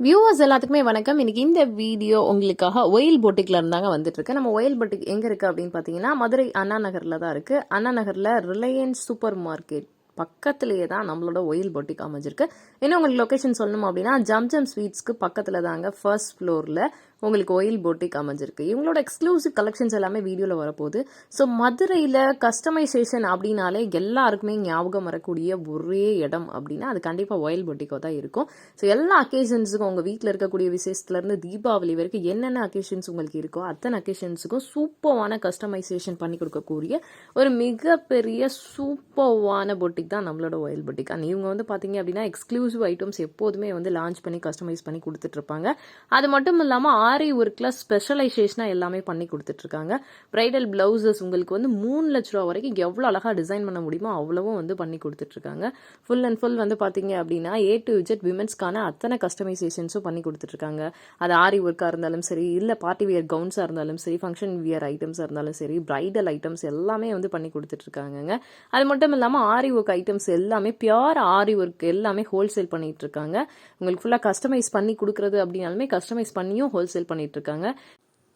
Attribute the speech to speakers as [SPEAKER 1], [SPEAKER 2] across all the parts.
[SPEAKER 1] Viewers எல்லாத்துக்குமே வணக்கம். இன்னைக்கு இந்த வீடியோ உங்களுக்காக ஒயில் பொட்டிக்ல இருந்தாங்க வந்துட்டு இருக்கு. நம்ம ஒயில் பொட்டிக் எங்க இருக்கு அப்படின்னு பாத்தீங்கன்னா மதுரை அண்ணா நகர்ல தான் இருக்கு. அண்ணா நகர்ல ரிலையன்ஸ் சூப்பர் மார்க்கெட் பக்கத்திலேயே தான் நம்மளோட ஒயில் பொட்டிக் அமைஞ்சிருக்கு. இன்னும் உங்களுக்கு லொகேஷன் சொல்லணும் அப்படின்னா ஜம்ஜம் ஸ்வீட்ஸ்க்கு பக்கத்துல தாங்க ஃபர்ஸ்ட் ஃப்ளோர்ல உங்களுக்கு ஒயில் பொட்டிக் அமைஞ்சிருக்கு. இவங்களோட எக்ஸ்க்ளூசிவ் கலெக்ஷன்ஸ் எல்லாமே வீடியோவில் வரப்போகுது. ஸோ மதுரையில் கஸ்டமைசேஷன் அப்படின்னாலே எல்லாருக்குமே ஞாபகம் வரக்கூடிய ஒரே இடம் அப்படின்னா அது கண்டிப்பாக ஒயில் பொட்டிக்கோ தான் இருக்கும். ஸோ எல்லா அக்கேஷன்ஸுக்கும் உங்கள் வீட்டில் இருக்கக்கூடிய விசேஷத்துலேருந்து தீபாவளி வரைக்கும் என்னென்ன அக்கேஷன்ஸ் உங்களுக்கு இருக்கோ அத்தனை அக்கேஷன்ஸுக்கும் சூப்பர்வான கஸ்டமைசேஷன் பண்ணி கொடுக்கக்கூடிய ஒரு மிகப்பெரிய சூப்பர்வான பொட்டிக் தான் நம்மளோட ஒயில் பொட்டிக். அண்ட் இவங்க வந்து பார்த்தீங்க அப்படின்னா எக்ஸ்க்ளூசிவ் ஐட்டம்ஸ் எப்போதுமே வந்து லான்ச் பண்ணி கஸ்டமைஸ் பண்ணி கொடுத்துட்ருப்பாங்க. அது மட்டும் இல்லாமல் ஆரி ஒர்க்கில் ஸ்பெஷலைசேஷனாக எல்லாமே பண்ணி கொடுத்துட்ருக்காங்க. ப்ரைடல் ப்ளவுசஸ் உங்களுக்கு வந்து 3 லட்ச ரூபா வரைக்கும் எவ்வளோ அழகாக டிசைன் பண்ண முடியுமோ அவ்வளவும் வந்து பண்ணி கொடுத்துட்ருக்காங்க. ஃபுல் அண்ட் ஃபுல் வந்து பார்த்தீங்க அப்படின்னா A to Z விமென்ஸ்க்கான அத்தனை கஸ்டமைசேஷன்ஸும் பண்ணி கொடுத்துட்ருக்காங்க. அது ஆரி ஒர்க்காக இருந்தாலும் சரி, இல்லை பார்ட்டி வியர் கவுன்ஸாக இருந்தாலும் சரி, ஃபங்க்ஷன் வியர் ஐட்டம்ஸாக இருந்தாலும் சரி, ப்ரைடல் ஐட்டம்ஸ் எல்லாமே வந்து பண்ணி கொடுத்துட்ருக்காங்க. அது மட்டும் இல்லாமல் ஆரி ஒர்க் ஐட்டம்ஸ் எல்லாமே பியூர் ஆரி ஒர்க் எல்லாமே ஹோல்சேல் பண்ணிட்டு இருக்காங்க. உங்களுக்கு ஃபுல்லாக கஸ்டமைஸ் பண்ணி கொடுக்குறது அப்படின்னாலுமே கஸ்டமைஸ் பண்ணியும் ஹோல்சேல் பண்ணிட்டு இருக்காங்க.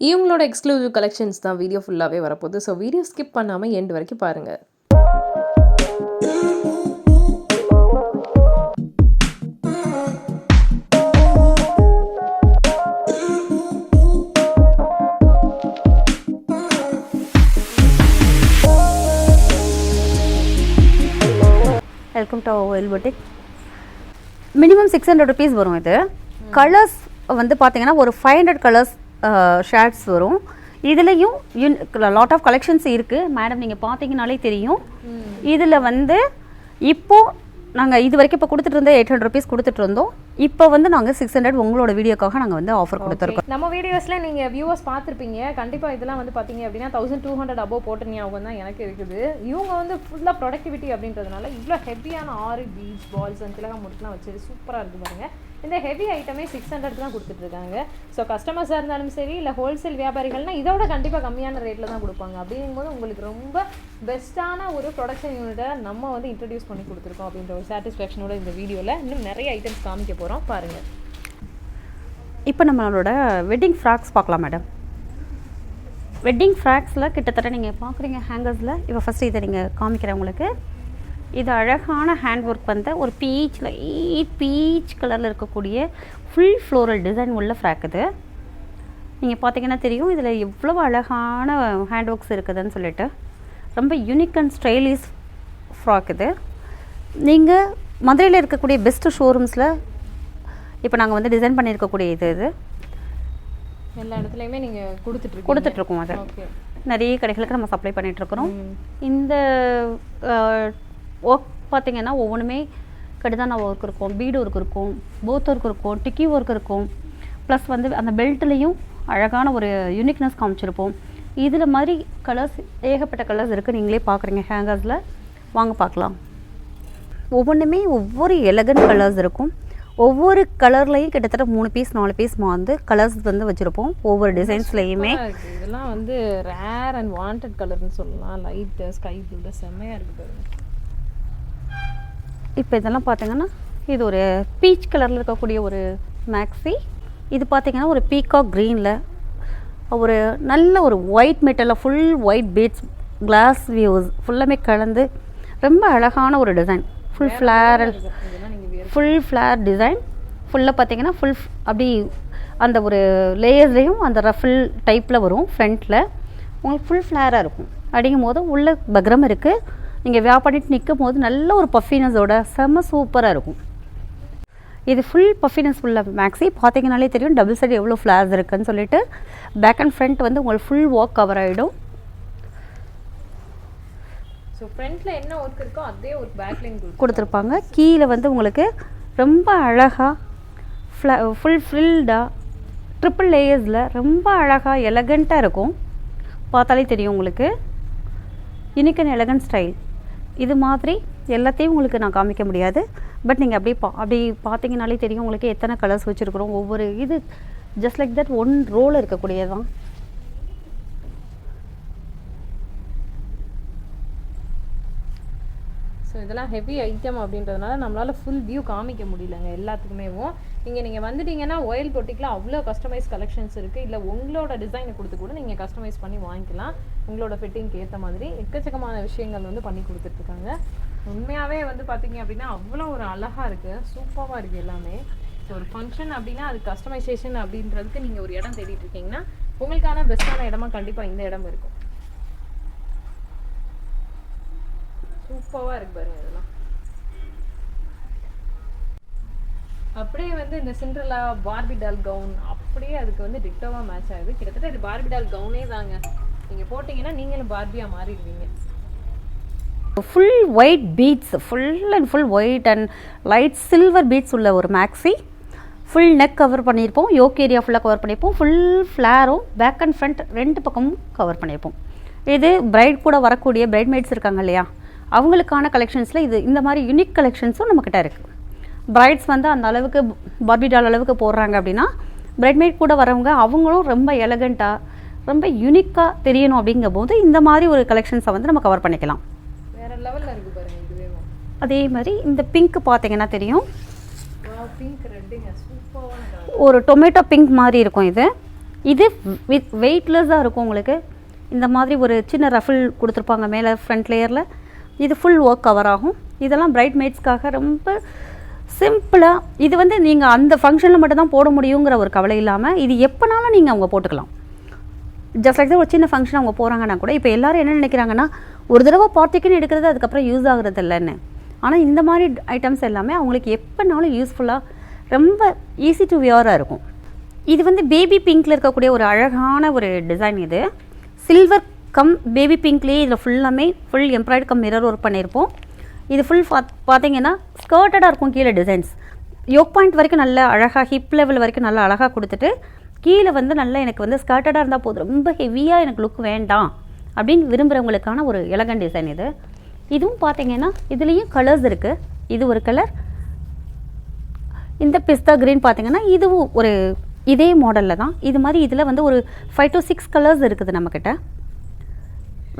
[SPEAKER 1] இவங்களோட எக்ஸ்க்ளூசிவ் கலெக்ஷன்ஸ் தான் வீடியோ ஃபுல்லாகவே வரப்போகுது. ஸோ வீடியோ ஸ்கிப் பண்ணாமல் எண்ட் வரைக்கும் பாருங்கள்.
[SPEAKER 2] Welcome to Oyil boutique. Minimum 600 rupees வரும். இது கலர்ஸ் வந்து பார்த்தீங்கன்னா ஒரு 500 கலர்ஸ் ஷேட்ஸ் வரும். இதுலேயும் லாட் ஆஃப் கலெக்ஷன்ஸ் இருக்குது மேடம். நீங்கள் பார்த்தீங்கனாலே தெரியும். இதில் வந்து இப்போது நாங்கள் இது வரைக்கும் இப்போ கொடுத்துட்டு இருந்தோம் 800 rupees கொடுத்துட்டு இருந்தோம். இப்போ வந்து நாங்கள் 600 உங்களோட வீடியோக்காக நாங்கள் வந்து ஆஃபர் கொடுத்துருக்கோம்.
[SPEAKER 1] நம்ம வீடியோஸில் நீங்கள் வியூவர்ஸ் பார்த்துருப்பீங்க. கண்டிப்பாக இதெல்லாம் வந்து பார்த்தீங்க அப்படின்னா 1200 அபோவ் போட்ட ஞாபகம் தான் எனக்கு இருக்குது. இவங்க வந்து ஃபுல்லாக ப்ரொடக்டிவிட்டி அப்படின்றதுனால இவ்வளோ ஹெவியான ஆரி பீட்ஸ் பால்ஸ் அண்ட் திலகம் முடிச்சுலாம் வச்சு சூப்பராக இருக்குது பாருங்கள். இந்த ஹெவி ஐட்டமே 600 தான் கொடுத்துட்ருக்காங்க. ஸோ கஸ்டமர்ஸாக இருந்தாலும் சரி, இல்லை ஹோல்சேல் வியாபாரிகள்னால் இதோட கண்டிப்பாக கம்மியான ரேட்டில் தான் கொடுப்பாங்க. அப்படிங்கும்போது உங்களுக்கு ரொம்ப பெஸ்ட்டான ஒரு ப்ரொடக்ஷன் யூனிட்டை நம்ம வந்து இன்ட்ரடியூஸ் பண்ணி கொடுத்துருக்கோம் அப்படின்ற ஒரு சாட்டிஸ்ஃபேக்ஷனோட இந்த வீடியோவில் இன்னும் நிறைய ஐட்டம்ஸ் காமிக்க போகிறோம் பாருங்கள்.
[SPEAKER 2] இப்போ நம்மளோட வெட்டிங் ஃப்ராக்ஸ் பார்க்கலாம் மேடம். வெட்டிங் ஃப்ராக்ஸில் கிட்டத்தட்ட நீங்கள் பார்க்குறீங்க ஹேங்கர்ஸில். இப்போ ஃபஸ்ட்டு இதை நீங்கள் காமிக்கிறேன் உங்களுக்கு. இது அழகான ஹேண்ட் ஒர்க் வந்து ஒரு பீச் கலரில் இருக்கக்கூடிய ஃபுல் ஃப்ளோரல் டிசைன் உள்ள ஃப்ராக். இது நீங்கள் பார்த்தீங்கன்னா தெரியும் இதில் எவ்வளோ அழகான ஹேண்ட் ஒர்க்ஸ் இருக்குதுன்னு சொல்லிட்டு. ரொம்ப யூனிக் அண்ட் ஸ்டைலிஷ் ஃப்ராக் இது. நீங்கள் மதுரையில் இருக்கக்கூடிய பெஸ்ட்டு ஷோரூம்ஸில் இப்போ நாங்கள் வந்து டிசைன் பண்ணியிருக்கக்கூடிய இது
[SPEAKER 1] எல்லா இடத்துலையுமே நீங்கள்
[SPEAKER 2] கொடுத்துட்ருக்கோம். அது நிறைய கடைகளுக்கு நம்ம சப்ளை பண்ணிகிட்ருக்குறோம். இந்த ஒர்க் பார்த்திங்கன்னா ஒவ்வொன்றுமே கடிதான ஒர்க் இருக்கும், பீடு ஒர்க் இருக்கும், போத் ஒர்க் இருக்கும், டிக்கி ஒர்க் இருக்கும். ப்ளஸ் வந்து அந்த பெல்ட்லேயும் அழகான ஒரு யூனிக்னஸ் காமிச்சிருப்போம். இதில் மாதிரி கலர்ஸ் ஏகப்பட்ட கலர்ஸ் இருக்குது. நீங்களே பார்க்குறீங்க ஹேங்கர்ஸில். வாங்க பார்க்கலாம். ஒவ்வொன்றுமே ஒவ்வொரு எலகன்ட் கலர்ஸ் இருக்கும். ஒவ்வொரு கலர்லையும் கிட்டத்தட்ட 3 பீஸ் 4 பீஸ் வந்து கலர்ஸ் வந்து வச்சுருப்போம் ஒவ்வொரு டிசைன்ஸ்லையுமே.
[SPEAKER 1] இதெல்லாம் வந்து ரேர் அண்ட் வாண்டட் கலர்னு சொல்லலாம். லைட் ஸ்கை ப்ளூல செம்மையாக இருக்குது.
[SPEAKER 2] இப்போ இதெல்லாம் பார்த்தீங்கன்னா இது ஒரு பீச் கலரில் இருக்கக்கூடிய ஒரு மேக்ஸி. இது பார்த்தீங்கன்னா ஒரு பீகாக் க்ரீனில் ஒரு நல்ல ஒரு ஒயிட் மெட்டலில் full white beads glass views ஃபுல்லாமே கலந்து ரொம்ப அழகான ஒரு டிசைன். ஃபுல் ஃப்ளார் டிசைன் ஃபுல்லாக பார்த்தீங்கன்னா ஃபுல் அப்படி அந்த ஒரு லேயர்லேயும் அந்த ரஃபில் டைப்பில் வரும். ஃப்ரண்ட்டில் உங்களுக்கு ஃபுல் ஃப்ளாராக இருக்கும். அடிக்கும் போது உள்ள பக்ரம் இருக்குது. நீங்கள் வியா பண்ணிட்டு நிற்கும் போது நல்ல ஒரு பஃபினஸோட செம்ம சூப்பராக இருக்கும். இது ஃபுல் பஃபினஸ் உள்ள மேக்ஸி. பார்த்தீங்கனாலே தெரியும் டபுள் சைடு எவ்வளோ ஃப்ளார்ஸ் இருக்குதுன்னு சொல்லிட்டு. பேக் அண்ட் ஃப்ரண்ட் வந்து உங்களுக்கு ஃபுல் ஒர்க் கவர் ஆகிடும்.
[SPEAKER 1] ஸோ ஃப்ரண்ட்டில் என்ன ஒர்க் இருக்கோ அதே ஒரு பேக்லைன்
[SPEAKER 2] கொடுத்துருப்பாங்க. கீழே வந்து உங்களுக்கு ரொம்ப அழகாக ஃபுல் ஃபில்டாக ட்ரிப்பிள் லேயர்ஸில் ரொம்ப அழகாக எலகண்ட்டாக இருக்கும். பார்த்தாலே தெரியும் உங்களுக்கு யூனிக் அண்ட் எலகண்ட் ஸ்டைல். இது மாதிரி எல்லாத்தையும் உங்களுக்கு நான் காமிக்க முடியாது. பட் நீங்கள் அப்படி பார்த்தீங்கனாலே தெரியும் உங்களுக்கு எத்தனை கலர்ஸ் வச்சுருக்குறோம். ஒவ்வொரு இது just like that one roll இருக்கக்கூடியதான்.
[SPEAKER 1] ஸோ இதெல்லாம் ஹெவி ஐட்டம் அப்படின்றதுனால நம்மளால் ஃபுல் வியூ காமிக்க முடியலங்க எல்லாத்துக்குமேவும். இங்கே நீங்கள் வந்துட்டீங்கன்னா ஒயில் பொட்டிக்கில் அவ்வளோ கஸ்டமைஸ் கலெக்ஷன்ஸ் இருக்குது. இல்லை உங்களோட டிசைனை கொடுத்து கூட நீங்கள் கஸ்டமைஸ் பண்ணி வாங்கிக்கலாம். உங்களோட ஃபிட்டிங்க்கு ஏற்ற மாதிரி எக்கச்சக்கமான விஷயங்கள் வந்து பண்ணி கொடுத்துட்ருக்காங்க. உண்மையாகவே வந்து பார்த்தீங்க அப்படின்னா அவ்வளோ ஒரு அழகாக இருக்குது, சூப்பராக இருக்குது எல்லாமே. ஸோ ஒரு ஃபங்க்ஷன் அப்படின்னா அது கஸ்டமைசேஷன் அப்படின்றதுக்கு நீங்கள் ஒரு இடம் தேடிட்டு இருக்கீங்கன்னா உங்களுக்கான பெஸ்ட்டான இடமா கண்டிப்பாக இந்த இடம் இருக்கும். சூப்பராக இருக்கு பாருங்க இதெல்லாம். அப்படியே வந்து இந்த சிண்ட்ரெல்லா பார்பி டால் கவுன் அப்படியே அதுக்கு வந்து டிக்டோவாக மேட்ச் ஆகுது. கிட்டத்தட்ட இது பார்பி டால் கவுனே தாங்க. நீங்கள் போட்டிங்கன்னா நீங்களும் பார்பியாக மாறிடுவீங்க.
[SPEAKER 2] Full white beads, full and full white and light silver beads உள்ள ஒரு மேக்ஸி. ஃபுல் நெக் கவர் பண்ணியிருப்போம், யோக் ஏரியா ஃபுல்லாக கவர் பண்ணியிருப்போம். ஃபுல் ஃப்ளேரும் பேக் அண்ட் ஃப்ரண்ட் ரெண்டு பக்கமும் கவர் பண்ணியிருப்போம். இது பிரைட் கூட வரக்கூடிய பிரைட்மெய்ட்ஸ் இருக்காங்க இல்லையா, அவங்களுக்கான கலெக்ஷன்ஸில் இது இந்த மாதிரி யூனிக் கலெக்ஷன்ஸும் நம்மக்கிட்ட இருக்குது. பிரைட்ஸ் வந்து அந்த அளவுக்கு பார்பி டால் அளவுக்கு போடுறாங்க அப்படின்னா பிரைட்மெய்ட் கூட வரவங்க அவங்களும் ரொம்ப எலகண்ட்டாக ரொம்ப யூனிக்காக தெரியணும் அப்படிங்கும்போது இந்த மாதிரி ஒரு கலெக்ஷன்ஸை வந்து நம்ம கவர் பண்ணிக்கலாம்.
[SPEAKER 1] வேற லெவலில் இருக்குது பாருங்க இதுவே.
[SPEAKER 2] அதே மாதிரி இந்த பிங்க் பார்த்தீங்கன்னா தெரியும்,
[SPEAKER 1] பிங்க் ரெட்டுங்க, சூப்பரான
[SPEAKER 2] ஒரு டொமேட்டோ பிங்க் மாதிரி இருக்கும். இது வித் வெயிட்லெஸ்ஸாக இருக்கும். உங்களுக்கு இந்த மாதிரி ஒரு சின்ன ரஃபில் கொடுத்துருப்பாங்க மேலே ஃப்ரண்ட் லேயரில். இது ஃபுல் ஒர்க் கவர் ஆகும். இதெல்லாம் பிரைட்மெய்ட்ஸ்க்காக ரொம்ப சிம்பிளாக, இது வந்து நீங்கள் அந்த ஃபங்க்ஷனில் மட்டும் தான் போட முடியுங்கிற ஒரு கவலை இல்லாமல் இது எப்போனாலும் நீங்கள் அவங்க போட்டுக்கலாம். ஜஸ்ட் லைக் ஒரு சின்ன ஃபங்க்ஷன் அவங்க போகிறாங்கன்னா கூட இப்போ எல்லோரும் என்ன நினைக்கிறாங்கன்னா ஒரு தடவை பார்ட்டிக்குன்னு எடுக்கிறது அதுக்கப்புறம் யூஸ் ஆகுறது இல்லைன்னு. ஆனால் இந்த மாதிரி ஐட்டம்ஸ் எல்லாமே அவங்களுக்கு எப்போனாலும் யூஸ்ஃபுல்லாக ரொம்ப ஈஸி டு வியராக இருக்கும். இது வந்து பேபி பிங்க்கில் இருக்கக்கூடிய ஒரு அழகான ஒரு டிசைன். இது சில்வர் கம் பேபி பிங்க்லேயே இதில் ஃபுல்லாமே ஃபுல் எம்ப்ராய்டு கம் மிரர் ஒர்க் பண்ணியிருப்போம். இது ஃபுல் பார்த்தீங்கன்னா ஸ்கர்ட்டடாக இருக்கும். கீழே டிசைன்ஸ் யோக் பாயிண்ட் வரைக்கும் நல்லா அழகாக ஹிப் லெவல் வரைக்கும் நல்லா அழகாக கொடுத்துட்டு கீழே வந்து நல்லா எனக்கு வந்து ஸ்கர்ட்டடாக இருந்தால் போதும், ரொம்ப ஹெவியாக எனக்கு லுக் வேண்டாம் அப்படின்னு விரும்புகிறவங்களுக்கான ஒரு எலகண்ட் டிசைன் இது. இதுவும் பார்த்தீங்கன்னா இதுலேயும் கலர்ஸ் இருக்குது. இது ஒரு கலர், இந்த பிஸ்தா க்ரீன் பார்த்தீங்கன்னா இதுவும் ஒரு இதே மாடலில் தான். இது மாதிரி இதில் வந்து ஒரு 5 to 6 கலர்ஸ் இருக்குது நம்மக்கிட்ட.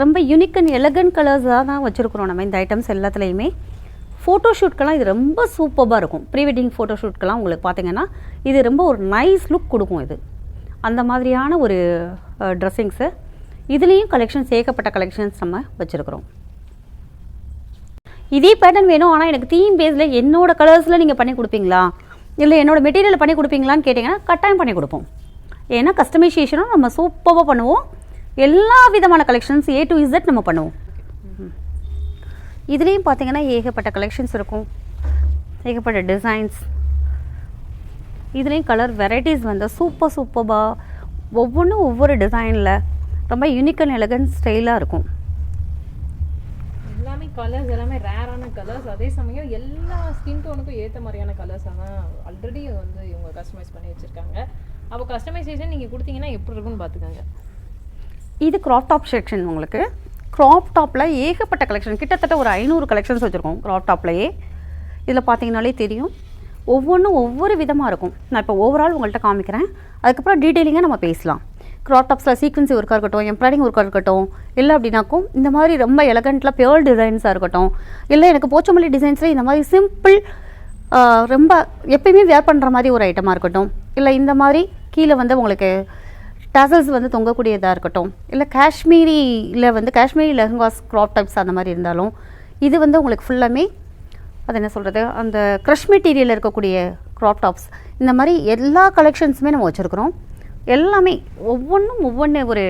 [SPEAKER 2] ரொம்ப யூனிக் அண்ட் எலகண்ட் கலர்ஸாக தான் வச்சுருக்குறோம் நம்ம இந்த ஐட்டம்ஸ் எல்லாத்துலேயுமே. ஃபோட்டோஷூட்கெல்லாம் இது ரொம்ப சூப்பராக இருக்கும். ப்ரீ வெட்டிங் ஃபோட்டோஷூட்கெல்லாம் உங்களுக்கு பார்த்தீங்கன்னா இது ரொம்ப ஒரு நைஸ் லுக் கொடுக்கும். இது அந்த மாதிரியான ஒரு ட்ரெஸ்ஸிங்ஸு. இதுலேயும் கலெக்ஷன்ஸ் ஏகப்பட்ட கலெக்ஷன்ஸ் நம்ம வச்சுருக்குறோம். இதே பேட்டர்ன் வேணும் ஆனால் எனக்கு தீம் பேஸில் என்னோட கலர்ஸில் நீங்கள் பண்ணி கொடுப்பீங்களா, இல்லை என்னோடய மெட்டீரியல் பண்ணி கொடுப்பீங்களான்னு கேட்டிங்கன்னா கட்டாயம் பண்ணி கொடுப்போம். ஏன்னா கஸ்டமைசேஷனும் நம்ம சூப்பராக பண்ணுவோம். எல்லா விதமான கலெக்ஷன்ஸ் A to Z நம்ம பண்ணுவோம். இதுலேயும் பார்த்தீங்கன்னா ஏகப்பட்ட கலெக்ஷன்ஸ் இருக்கும், ஏகப்பட்ட டிசைன்ஸ். இதுலேயும் கலர் வெரைட்டிஸ் வந்து சூப்பராக ஒவ்வொன்றும் ஒவ்வொரு டிசைனில் ரொம்ப யூனிக் அண்ட் எலகன்ட் ஸ்டைலாக இருக்கும்.
[SPEAKER 1] எல்லாமே கலர்ஸ் எல்லாமே ரேரான கலர்ஸ், அதே சமயம் எல்லா ஸ்கின் டோனுக்கும் ஏற்ற மாதிரியான கலர்ஸ் ஆனால் ஆல்ரெடி வந்து இவங்க கஸ்டமைஸ் பண்ணி வச்சுருக்காங்க. அப்போ கஸ்டமைசேஷன் நீங்கள் கொடுத்தீங்கன்னா எப்படி இருக்குன்னு பார்த்துக்கோங்க.
[SPEAKER 2] இது க்ராப் டாப் செக்ஷன். உங்களுக்கு க்ராப் டாப்பில் ஏகப்பட்ட கலெக்ஷன், கிட்டத்தட்ட ஒரு 500 கலெக்ஷன்ஸ் வச்சுருக்கோம் க்ராப் டாப்லேயே. இதில் பார்த்தீங்கனாலே தெரியும் ஒவ்வொன்றும் ஒவ்வொரு விதமாக இருக்கும். நான் இப்போ ஓவரால் உங்கள்கிட்ட காமிக்கிறேன், அதுக்கப்புறம் டீட்டெயிலிங்காக நம்ம பேசலாம். க்ராப் டாப்ஸில் சீக்வன்சி ஒர்க்காக இருக்கட்டும், எம்ப்ராய்டிங் ஒர்க்காக இருக்கட்டும், இல்லை அப்படின்னாக்கும் இந்த மாதிரி ரொம்ப எலகண்ட்டில் பியோர் டிசைன்ஸாக இருக்கட்டும், இல்லை எனக்கு போச்சமல்லி டிசைன்ஸில் இந்த மாதிரி சிம்பிள் ரொம்ப எப்பயுமே வேர் பண்ணுற மாதிரி ஒரு ஐட்டமாக இருக்கட்டும், இல்லை இந்த மாதிரி கீழே வந்து உங்களுக்கு டசல்ஸ் வந்து தொங்கக்கூடியதாக இருக்கட்டும், இல்லை காஷ்மீரியில் வந்து காஷ்மீரி லெஹங்காஸ் க்ராப் டாப்ஸ் அந்த மாதிரி இருந்தாலும், இது வந்து உங்களுக்கு ஃபுல்லாமே அது என்ன சொல்கிறது அந்த க்ரஷ் மெட்டீரியலில் இருக்கக்கூடிய க்ராப் டாப்ஸ், இந்த மாதிரி எல்லா கலெக்ஷன்ஸுமே நம்ம வச்சுருக்குறோம். எல்லாமே ஒவ்வொன்றும் ஒவ்வொன்று ஒரு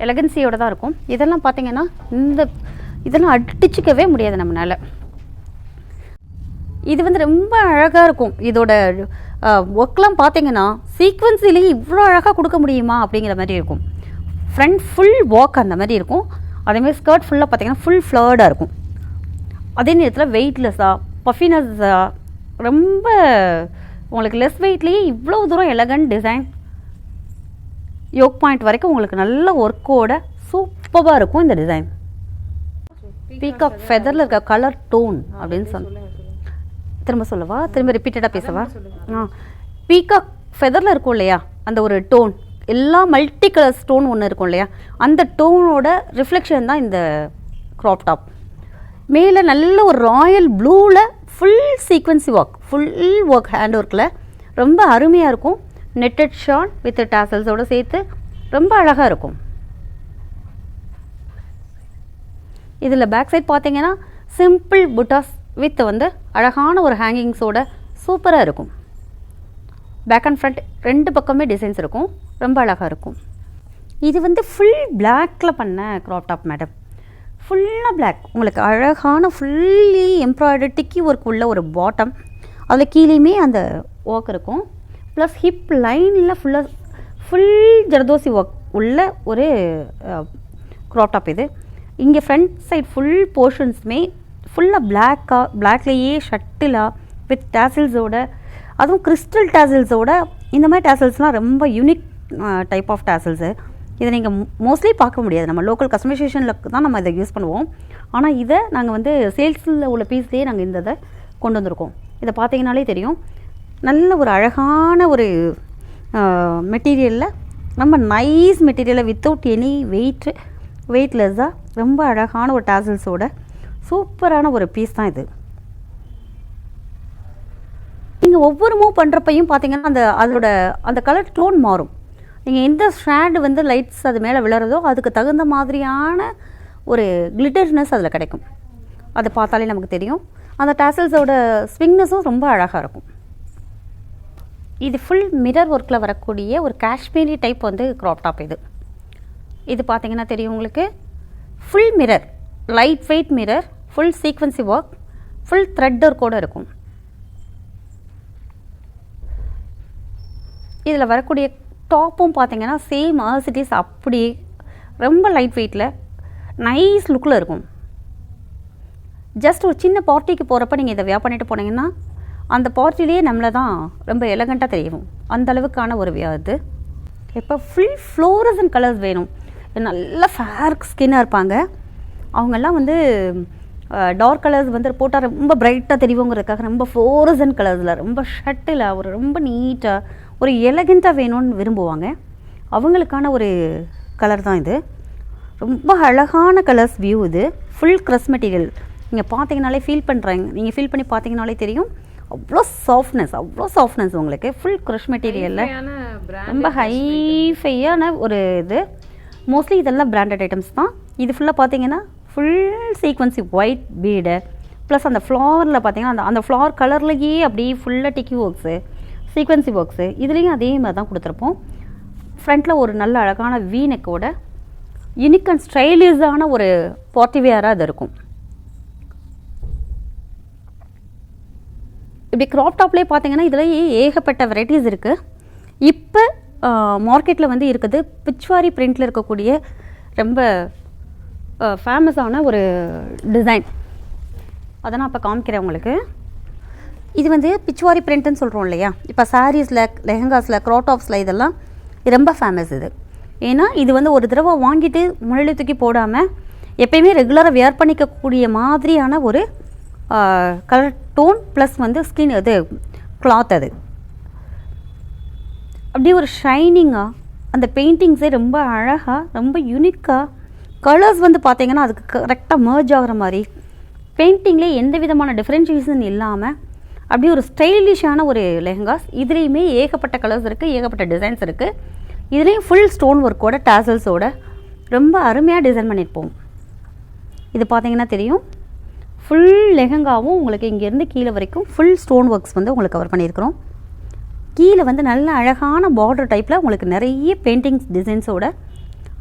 [SPEAKER 2] எலகன்சியோடு தான் இருக்கும். இதெல்லாம் பார்த்திங்கன்னா இதெல்லாம் அடிச்சுக்கவே முடியாது நம்மளால். இது வந்து ரொம்ப அழகாக இருக்கும். இதோட ஒர்க்லாம் பார்த்தீங்கன்னா சீக்வன்ஸிலேயே இவ்வளோ அழகாக கொடுக்க முடியுமா அப்படிங்கிற மாதிரி இருக்கும். ஃப்ரண்ட் ஃபுல் ஒர்க் அந்த மாதிரி இருக்கும். அதேமாதிரி ஸ்கர்ட் ஃபுல்லாக பார்த்தீங்கன்னா ஃபுல் ஃப்ளர்டாக இருக்கும். அதே நேரத்தில் வெயிட்லெஸ்ஸாக பஃபினஸ்ஸாக ரொம்ப உங்களுக்கு லெஸ் வெயிட்லேயே இவ்வளோ தூரம் எலகண்ட் டிசைன் யோக் பாயிண்ட் வரைக்கும் உங்களுக்கு நல்ல ஒர்க்கோட சூப்பராக இருக்கும் இந்த டிசைன். பீகாக் ஃபெதரில் இருக்க கலர் டோன் அப்படின்னு திரும்ப சொல்லவா, திரும்ப ரிப்பீட்டடாக பேசவா? பீகாக் ஃபெதரில் இருக்கும் இல்லையா அந்த ஒரு டோன், எல்லா மல்டி கலர் ஸ்டோன் ஒன்று இருக்கும் இல்லையா, அந்த டோனோட ரிஃப்ளெக்ஷன் தான் இந்த க்ராப் டாப். மேலே நல்ல ஒரு ராயல் ப்ளூவில் full sequence work, full work hand ஒர்க்கில் ரொம்ப அருமையாக இருக்கும். நெட்டட் ஷால் வித் டாசல்ஸோடு சேர்த்து ரொம்ப அழகாக இருக்கும். இதில் பேக் சைட் பார்த்தீங்கன்னா சிம்பிள் புட்டாஸ் வித் வந்து அழகான ஒரு ஹேங்கிங்ஸோட சூப்பராக இருக்கும். பேக் அண்ட் ஃப்ரண்ட் ரெண்டு பக்கமே டிசைன்ஸ் இருக்கும், ரொம்ப அழகாக இருக்கும். இது வந்து ஃபுல் பிளாக்கில் பண்ண க்ராப் டாப் மேடம். ஃபுல்லாக பிளாக், உங்களுக்கு அழகான ஃபுல்லி எம்ப்ராய்டரி டிக்கி ஒர்க் உள்ள ஒரு பாட்டம், அதில் கீழேயுமே அந்த ஒர்க் இருக்கும். ப்ளஸ் ஹிப் லைனில் ஃபுல் ஜர்தோசி ஒர்க் உள்ள ஒரு க்ராப் டாப் இது. இங்கே ஃப்ரண்ட் சைட் ஃபுல் போர்ஷன்ஸுமே ஃபுல்லாக பிளாக்லேயே ஷட்டிலாக வித் டேசில்ஸோட, அதுவும் கிறிஸ்டல் டேசில்ஸோட. இந்த மாதிரி டேசில்ஸ்லாம் ரொம்ப யூனிக் டைப் ஆஃப் டேசில்ஸு. இதை நீங்கள் மோஸ்ட்லி பார்க்க முடியாது, நம்ம லோக்கல் கஸ்டமைசேஷனில் தான் நம்ம இதை யூஸ் பண்ணுவோம். ஆனால் இதை நாங்கள் வந்து சேல்ஸில் உள்ள பீஸ்லேயே நாங்கள் இந்த இதை கொண்டு வந்திருக்கோம். இதை பார்த்தீங்கனாலே தெரியும், நல்ல ஒரு அழகான ஒரு மெட்டீரியலில், ரொம்ப நைஸ் மெட்டீரியலில் வித்தவுட் எனி வெயிட்லெஸ்ஸாக ரொம்ப அழகான ஒரு டேசில்ஸோட சூப்பரான ஒரு பீஸ் தான் இது. நீங்கள் ஒவ்வொரு மூவ் பண்ணுறப்பையும் பார்த்தீங்கன்னா அந்த கலர் டோன் மாறும். நீங்கள் எந்த ஸ்ட்ராண்ட் வந்து லைட்ஸ் அது மேலே விழுறதோ அதுக்கு தகுந்த மாதிரியான ஒரு கிளிட்டர்னஸ் அதில் கிடைக்கும். அதை பார்த்தாலே நமக்கு தெரியும். அந்த டேசல்ஸோட ஸ்விங்னஸும் ரொம்ப அழகாக இருக்கும். இது ஃபுல் மிரர் ஒர்க்கில் வரக்கூடிய ஒரு காஷ்மீரி டைப் வந்து க்ராப் டாப் இது. இது பார்த்தீங்கன்னா தெரியும் உங்களுக்கு, full mirror, light weight mirror, full sequence work, full thread ஒர்க்கோடு இருக்கும். இதில் வரக்கூடிய டாப்பும் பார்த்தீங்கன்னா சேம் ஆசிட்டிஸ் அப்படி ரொம்ப லைட் வெயிட்டில் நைஸ் லுக்கில் இருக்கும். ஜஸ்ட் ஒரு சின்ன பார்ட்டிக்கு போகிறப்ப நீங்கள் இதை வியர் பண்ணிட்டு போனீங்கன்னா அந்த பார்ட்டிலேயே நம்மளை தான் ரொம்ப எலகண்ட்டாக தெரியும். அந்த அளவுக்கான ஒரு வியர் இது. இப்போ ஃபுல் ஃப்ளோரசன் கலர்ஸ் வேணும், நல்ல ஃபேர் ஸ்கின்னாக இருப்பாங்க அவங்கெல்லாம் வந்து டார்க் கலர்ஸ் வந்து போட்டால் ரொம்ப பிரைட்டாக தெரியுங்கிறதுக்காக ரொம்ப ஃப்ளோரசன் கலர்ஸில் ரொம்ப ஷட்டில் ஒரு ரொம்ப நீட்டாக ஒரு எலகண்ட்டாக வேணும்னு விரும்புவாங்க. அவங்களுக்கான ஒரு கலர் தான் இது. ரொம்ப அழகான கலர்ஸ் வியூ இது. ஃபுல் க்ரஷ் மெட்டீரியல் நீங்கள் பார்த்தீங்கனாலே ஃபீல் பண்ணி பார்த்தீங்கனாலே தெரியும். அவ்வளோ சாஃப்ட்னஸ் உங்களுக்கு. ஃபுல் க்ரஷ் மெட்டீரியலில் ரொம்ப ஹைஃபையான ஒரு இது. மோஸ்ட்லி இதெல்லாம் பிராண்டட் ஐட்டம்ஸ் தான். இது ஃபுல்லாக பார்த்தீங்கன்னா ஃபுல் சீக்வன்சி ஒயிட் பீடு ப்ளஸ் அந்த ஃப்ளாரில் பார்த்தீங்கன்னா அந்த ஃப்ளார் கலர்லேயே அப்படியே ஃபுல்லாக டிக்கி ஒர்க்ஸு, சீக்வன்சி ஒர்க்ஸு இதுலேயும் அதே மாதிரி தான் கொடுத்துருப்போம். ஃப்ரண்ட்டில் ஒரு நல்ல அழகான வீனெக்கோட யூனிக் அண்ட் ஸ்டைலிஷான ஒரு பார்ட்டிவேராக அது இருக்கும். இப்படி க்ராப் டாப்லேயே பார்த்தீங்கன்னா இதில் ஏகப்பட்ட வெரைட்டிஸ் இருக்குது. இப்போ மார்க்கெட்டில் வந்து இருக்குது பிச்வாரி பிரிண்டில் இருக்கக்கூடிய ரொம்ப ஃபேமஸான ஒரு டிசைன். அதை நான் இப்போ காமிக்கிறேன் உங்களுக்கு. இது வந்து பிச்வாரி பிரிண்ட்டுன்னு சொல்கிறோம் இல்லையா, இப்போ சாரீஸில், லெஹங்காஸில், க்ராப் டாப்ஸில் இதெல்லாம் ரொம்ப ஃபேமஸ் இது. ஏன்னா இது வந்து ஒரு தடவை வாங்கிட்டு முன்னாடி தூக்கி போடாமல் எப்பயுமே ரெகுலராக வியர் பண்ணிக்கக்கூடிய மாதிரியான ஒரு கலர் டோன் ப்ளஸ் வந்து ஸ்கின் இது கிளாத். அது அப்படியே ஒரு ஷைனிங்காக அந்த பெயிண்டிங்ஸே ரொம்ப அழகாக ரொம்ப யூனிக்காக கலர்ஸ் வந்து பார்த்திங்கன்னா அதுக்கு கரெக்டாக மர்ஜ் ஆகிற மாதிரி பெயிண்டிங்லேயே எந்த விதமான டிஃப்ரென்ஷியேஷன் இல்லாமல் அப்படியே ஒரு ஸ்டைலிஷான ஒரு லெஹங்காஸ். இதுலேயுமே ஏகப்பட்ட கலர்ஸ் இருக்குது, ஏகப்பட்ட டிசைன்ஸ் இருக்குது. இதுலேயும் ஃபுல் ஸ்டோன் ஒர்க்கோட டேசல்ஸோட ரொம்ப அருமையாக டிசைன் பண்ணியிருப்போம். இது பார்த்திங்கன்னா தெரியும், ஃபுல் லெஹங்காவும் உங்களுக்கு இங்கேருந்து கீழே வரைக்கும் ஃபுல் ஸ்டோன் ஒர்க்ஸ் வந்து உங்களுக்கு கவர் பண்ணியிருக்கிறோம். கீழே வந்து நல்ல அழகான பார்டர் டைப்பில் உங்களுக்கு நிறைய பெயிண்டிங்ஸ் டிசைன்ஸோட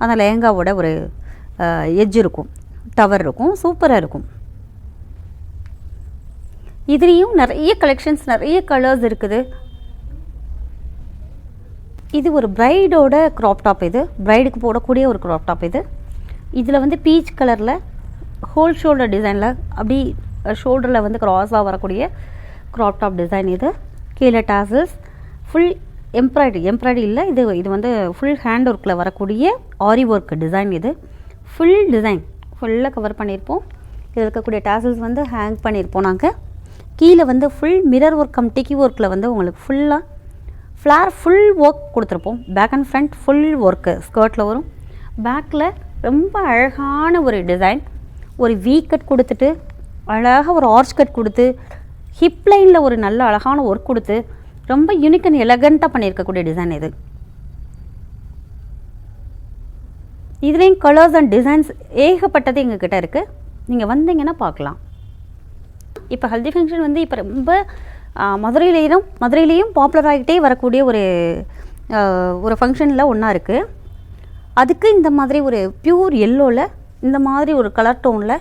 [SPEAKER 2] அந்த லெஹங்காவோட ஒரு எட்ஜ் இருக்கும், டவர் இருக்கும், சூப்பராக இருக்கும். இதுலேயும் நிறைய கலெக்ஷன்ஸ், நிறைய கலர்ஸ் இருக்குது. இது ஒரு பிரைடோட க்ராப் டாப். இது பிரைடுக்கு போடக்கூடிய ஒரு க்ராப் டாப். இதில் வந்து பீச் கலரில் ஹோல் ஷோல்டர் டிசைனில் அப்படி ஷோல்டரில் வந்து க்ராஸாக வரக்கூடிய க்ராப் டாப் டிசைன். இது கீழே டாசல்ஸ், ஃபுல் எம்ப்ராய்டரி இல்லை, இது வந்து ஃபுல் ஹேண்ட் ஒர்க்கில் வரக்கூடிய ஆரி ஒர்க் டிசைன். இது ஃபுல் டிசைன் ஃபுல்லாக கவர் பண்ணியிருப்போம். இதில் இருக்கக்கூடிய டாசல்ஸ் வந்து ஹேங் பண்ணியிருப்போம் நாங்கள். கீழே வந்து ஃபுல் மிரர் ஒர்க் கம் டிக்கி ஒர்க்கில் வந்து உங்களுக்கு ஃபுல்லாக ஃப்ளார் ஃபுல் ஒர்க் கொடுத்துருப்போம். Back and front full work ஸ்கர்ட்டில் வரும். பேக்கில் ரொம்ப அழகான ஒரு டிசைன், ஒரு வீ கட் கொடுத்துட்டு அழகாக ஒரு ஆர்ச் கட் கொடுத்து ஹிப் லைனில் ஒரு நல்ல அழகான ஒர்க் கொடுத்து ரொம்ப யூனிக் அண்ட் எலகண்ட்டாக பண்ணியிருக்கக்கூடிய டிசைன் இது. இதுலேயும் கலர்ஸ் அண்ட் டிசைன்ஸ் ஏகப்பட்டது எங்ககிட்ட இருக்குது. நீங்கள் வந்தீங்கன்னா பார்க்கலாம். இப்போ ஹல்தி ஃபங்க்ஷன் வந்து இப்போ ரொம்ப மதுரையிலையும் பாப்புலர் ஆகிட்டே வரக்கூடிய ஒரு ஃபங்க்ஷனில் ஒன்றா இருக்குது. அதுக்கு இந்த மாதிரி ஒரு பியூர் எல்லோவில் இந்த மாதிரி ஒரு கலர் டோனில்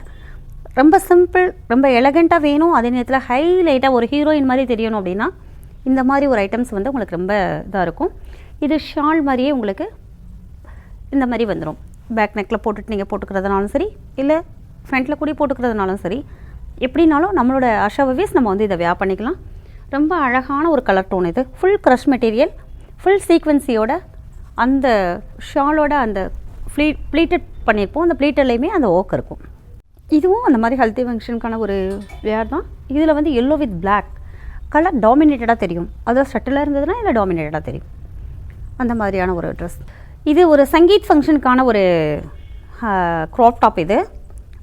[SPEAKER 2] ரொம்ப சிம்பிள் ரொம்ப எலகண்ட்டாக வேணும், அதே நேரத்தில் ஹைலைட்டாக ஒரு ஹீரோயின் மாதிரி தெரியணும் அப்படின்னா இந்த மாதிரி ஒரு ஐட்டம்ஸ் வந்து உங்களுக்கு ரொம்ப இதாக இருக்கும். இது ஷால் மாதிரியே உங்களுக்கு இந்த மாதிரி வந்துடும். பேக் நெக்கில் போட்டுட்டு நீங்கள் போட்டுக்கிறதுனாலும் சரி, இல்லை ஃப்ரண்ட்டில் கூடி போட்டுக்கிறதுனாலும் சரி, எப்படினாலும் நம்மளோட அஷாவீஸ் நம்ம வந்து இதை வியர் பண்ணிக்கலாம். ரொம்ப அழகான ஒரு கலர் டோன் இது. ஃபுல் க்ரஷ் மெட்டீரியல், ஃபுல் சீக்வன்சியோட அந்த ஷாலோட அந்த ப்ளீட்டட் பண்ணியிருப்போம். அந்த ப்ளீட்டர்லேயுமே அந்த ஒர்க் இருக்கும். இதுவும் அந்த மாதிரி ஹல்தி ஃபங்க்ஷனுக்கான ஒரு வியர் தான். இதில் வந்து எல்லோ வித் பிளாக் கலர் டாமினேட்டடாக தெரியும். அதாவது ஷட்டிலாக இருந்ததுன்னா இதில் டாமினேட்டடாக தெரியும். அந்த மாதிரியான ஒரு ட்ரெஸ். இது ஒரு சங்கீத் ஃபங்க்ஷனுக்கான ஒரு க்ராப் டாப். இது